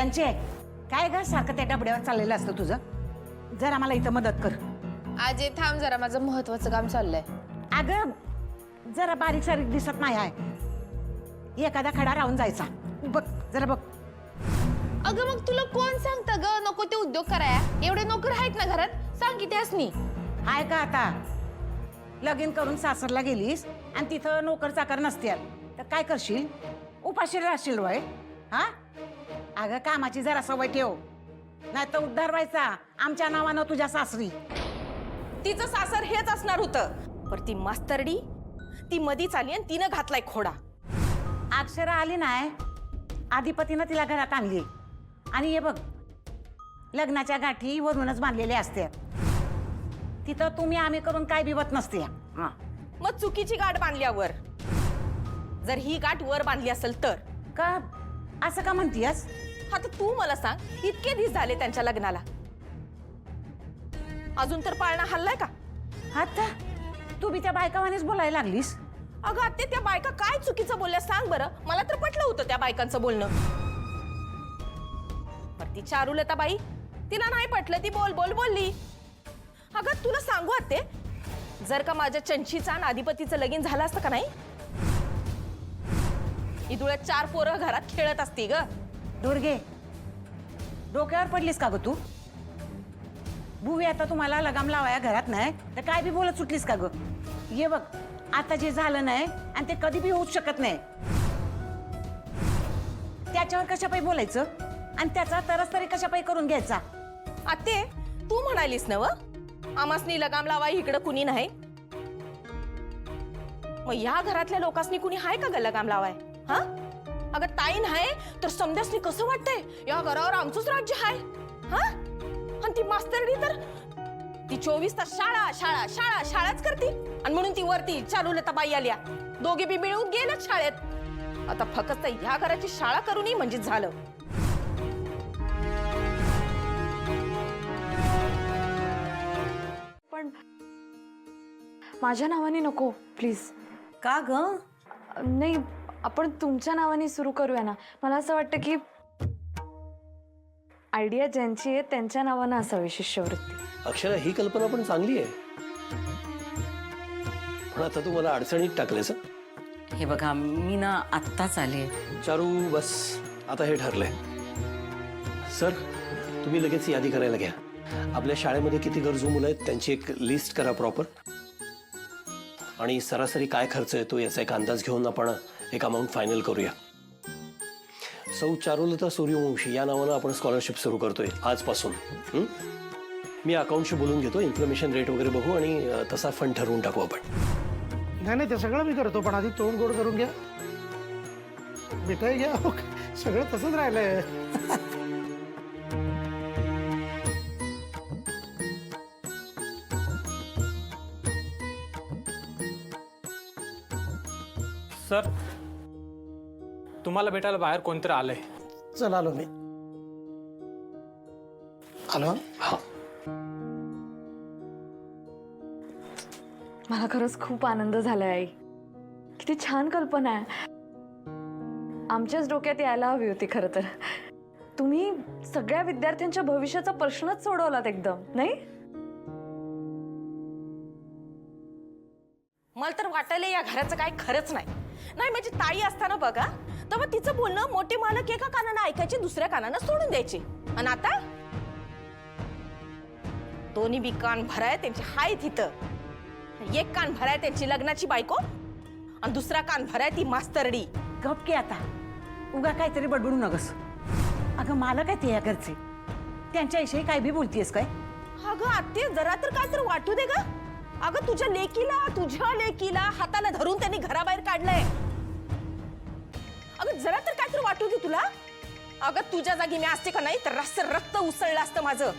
त्यांचे काय ग सारखं त्या डबड्यावर चाललेलं असतं तुझं? जरा मला इथं मदत कर. आजे थांब जरा, माझं महत्वाचं काम चाललंय. अगं जरा बारीक सारीक दिसत नाही आहे, एखादा खडा राहून जायचा. बघ जरा बघ. अगं मग तुला कोण सांगतं ग नको ते उद्योग कराया? एवढे नोकर आहेत ना घरात, सांग की त्यासनी. आहे का आता लगीन करून सासरला गेलीस आणि तिथं नोकर चाकर नसत्यात तर काय करशील? उपाशी राहशील वय? हा अगं कामाची जरा सवय ठेव, नाही तर उद्धार व्हायचा आमच्या नावानं तुझ्या सासरी. तिचं सासर हेच असणार होतं, पर ती मास्तरडी ती मधीच आली आणि तिनं घातलाय खोडा. अक्षरा आली नाही, अधिपतीनं तिला घरात आणली आणि हे बघ लग्नाच्या गाठी वरूनच बांधलेल्या असतात. तिथं तुम्ही आम्ही करून काय बिवत नसते. मग चुकीची गाठ बांधल्यावर जर ही गाठ वर बांधली असेल तर का असं का म्हणतीयस? आता तू मला सांग, इतके दिवस झाले त्यांच्या लग्नाला, अजून तर पाळणा हल्लाय का? आता तू बी त्या बायकावानीच बोलायला लागलीस. अगं आत्ते, त्या बायका काय चुकीचं बोलल्या सांग बरं. मला तर पटलं होतं त्या बायकांचं बोलणं, पण ती चारुलता बाई तिला नाही पटलं, ती बोल बोल बोलली. अगं तुला सांगू आत्ते, जर का माझ्या चंचीचा आणि अधिपतीचं लगीन झालं असतं का नाही, इथुळ्या 4 पोरं घरात खेळत असती ग. दुर्गे डोक्यावर पडलीस का ग तू? बुवी आता तुम्हाला लगाम लावाया घरात नाही तर काय बी बोलत सुटलीस का ग? ये बघ आता जे झालं नाही आणि ते कधी बी होऊच शकत नाही, त्याच्यावर कशापाई बोलायचं आणि त्याचा तरस तरी कशापाई करून घ्यायचा? आत्ते तू म्हणालीस ना व आमासनी लगाम लावाय इकडं कुणी नाही, मग या घरातल्या लोकांसनी कुणी हाय का ग लगाम लावाय? हा अगं ताई नाही तर समजासनी कसं वाटतंय या घरावर आमचंच राज्य हाय. हा आणि ती मास्तरडी तर ती 24 तास शाळा शाळा शाळा शाळाच करते आणि म्हणून ती वरती चारुलता बाई आल्या, दोघे बी मिळून गेलेच शाळेत. आता फक्त ह्या घराची शाळा करूनही म्हणजे झालं. पण माझ्या नावाने नको प्लीज. का ग? नाही, आपण तुमच्या नावाने सुरू करूया ना. मला असं वाटतं की आयडिया ज्यांची आहे त्यांच्या नावानं असावी शिष्यवृत्ती. अक्षरा ही कल्पना पण चांगली आहे, पण आता तू मला अडचणीत टाकलेस. हे बघा मी ना आत्ताच आले. चारू बस आता हे ठरलंय. सर तुम्ही लगेच यादी करायला घ्या. आपल्या शाळेमध्ये किती गरजू मुलं आहेत त्यांची एक लिस्ट करा प्रॉपर, आणि सरासरी काय खर्च येतो याचा एक अंदाज घेऊन आपण एक अमाऊंट फायनल करूया. सौ चारुलता सूर्यवंशी या नावानं आपण स्कॉलरशिप सुरू करतोय आजपासून. मी अकाउंटशी बोलून घेतो, इन्फ्लेमेशन रेट वगैरे बघू आणि तसा फंड ठरवून टाकू आपण. नाही नाही ते सगळं मी करतो, पण आधी तोंड गोड करून घ्या, मिठाई घ्या. सगळं तसंच राहिलंय. सर तुम्हाला भेटायला बाहेर कोणतरी आलंय. चल आलो मी. आलो. हा मला खरंच खूप आनंद झालाय आई. किती छान कल्पना आहे, आमच्याच डोक्यात यायला हवी होती खरं तर. तुम्ही सगळ्या विद्यार्थ्यांच्या भविष्याचा प्रश्नच सोडवलात एकदम, नाही? मला तर वाटायला या घराचं काय खरंच नाही. नाही म्हणजे ताई असताना बघा तेव्हा तिचं बोलणं मोठे मालक एका कानानं ऐकायचे, दुसऱ्या कानानं सोडून द्यायचे, आणि आता दोन्ही बी कान भराय त्यांची हाय तिथं. एक कान भराय त्यांची लग्नाची बायको आणि दुसरा कान भराय ती मास्तरडी. गप की आता, उगा काहीतरी बडबडू नगस. अगं मला काय ते या घरचे त्यांच्याविषयी काय बी बोलतीयस काय? अगं आत्ते जरा तर काय तर वाटू दे ग. अगं तुझ्या लेकीला हाताला धरून त्यांनी घराबाहेर काढलंय. अगं जरा तर काय तर वाटू दे तुला. अगं तुझ्या जागी मी असते का नाही तर रक्त उसळलं असतं माझं.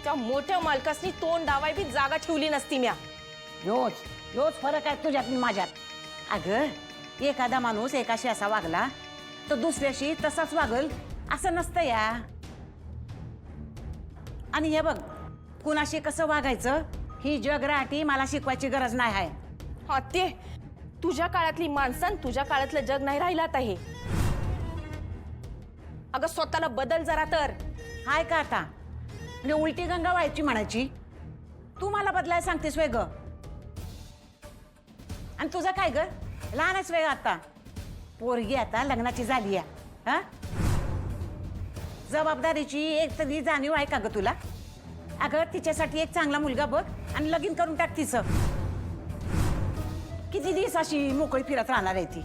त्या मोठ्या मालकासनी तोंड डावाय बी जागा ठेवली नसती म्या. योच फरक आहे तुझ्यात आणि माझ्यात. अगं एखादा माणूस एकाशी असा वागला तर दुसऱ्याशी तसाच वागल असं नसतं या. आणि हे बघ कुणाशी कसं वागायचं ही जगराटी मला शिकवायची गरज नाही आहे. हा ते तुझ्या काळातली माणसं तुझ्या काळातलं जग नाही राहिलं आता. हे अगं स्वतःला बदल जरा तर. हाय का आता म्हणजे उलटी गंगा व्हायची म्हणायची. तू मला बदलायला सांगतेस वेग. आणि तुझं काय ग, लहानच वेग आता. पोरगी आता लग्नाची झाली आहे. हा, जबाबदारीची एक तरी जाणीव आहे का ग तुला? अगं तिच्यासाठी एक चांगला मुलगा बघ आणि लगीन करून टाक तिचं. किती दिवस अशी मोकळी फिरत राहणार आहे ती?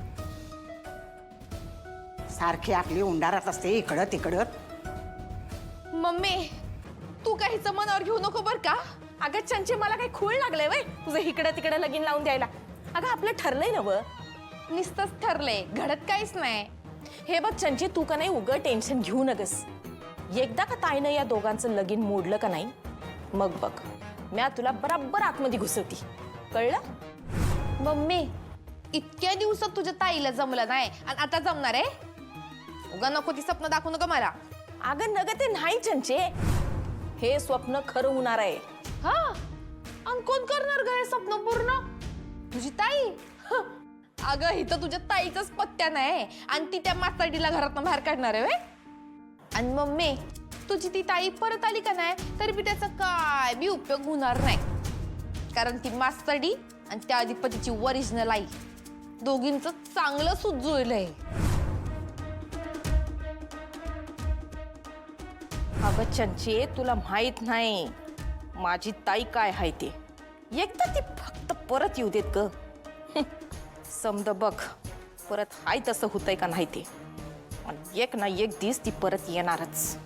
सारखी आपली उंडारात असते इकडं तिकडं. मम्मी तू काहीच मनावर घेऊ नको बर का. अगं चंचे, मला काही खूळ लागलंय वय तुझं इकडं तिकडं लगीन लावून द्यायला. अगं आपलं ठरलंय ना व. नुसतंच ठरलंय, घडत काहीच नाही. हे बघ चंचे, तू का नाही उगं टेन्शन घेऊ नगस. एकदा का ताईनं या दोघांचं लगीन मोडलं का नाही, मग बघ म्या तुला बराबर आतमध्ये घुसवती, कळलं? मम्मी इतक्या दिवसात तुझ्या ताईला जमलं नाही आणि आता जमणार आहे? उगा नको ती स्वप्न दाखवू नका मला. अगं नग ते नाही चंचे, हे स्वप्न खरं होणार आहे. हा, आणि कोण करणार ग हे स्वप्न पूर्ण? तुझी ताई. हं. अगं इथं तुझ्या ताईचाच पत्त्या नाही आणि ती त्या मास्ताडीला घरातून बाहेर काढणार आहे व्हय? आणि मम्मी तुझी ती ताई परत आली का नाही तरी बी त्याचा काय बी उपयोग होणार नाही. कारण ती मास्तरडी आणि त्या अधिपतीची ओरिजिनल आई दोघींचं चांगलं सूत जुळलंय. अगं चंचे, तुला माहित नाही माझी ताई काय आहे ते. एकदा ती फक्त परत येऊ देत ग. समद बघ परत हाय तसं होतंय का नाही ते. आणि एक ना एक दिवस ती परत येणारच.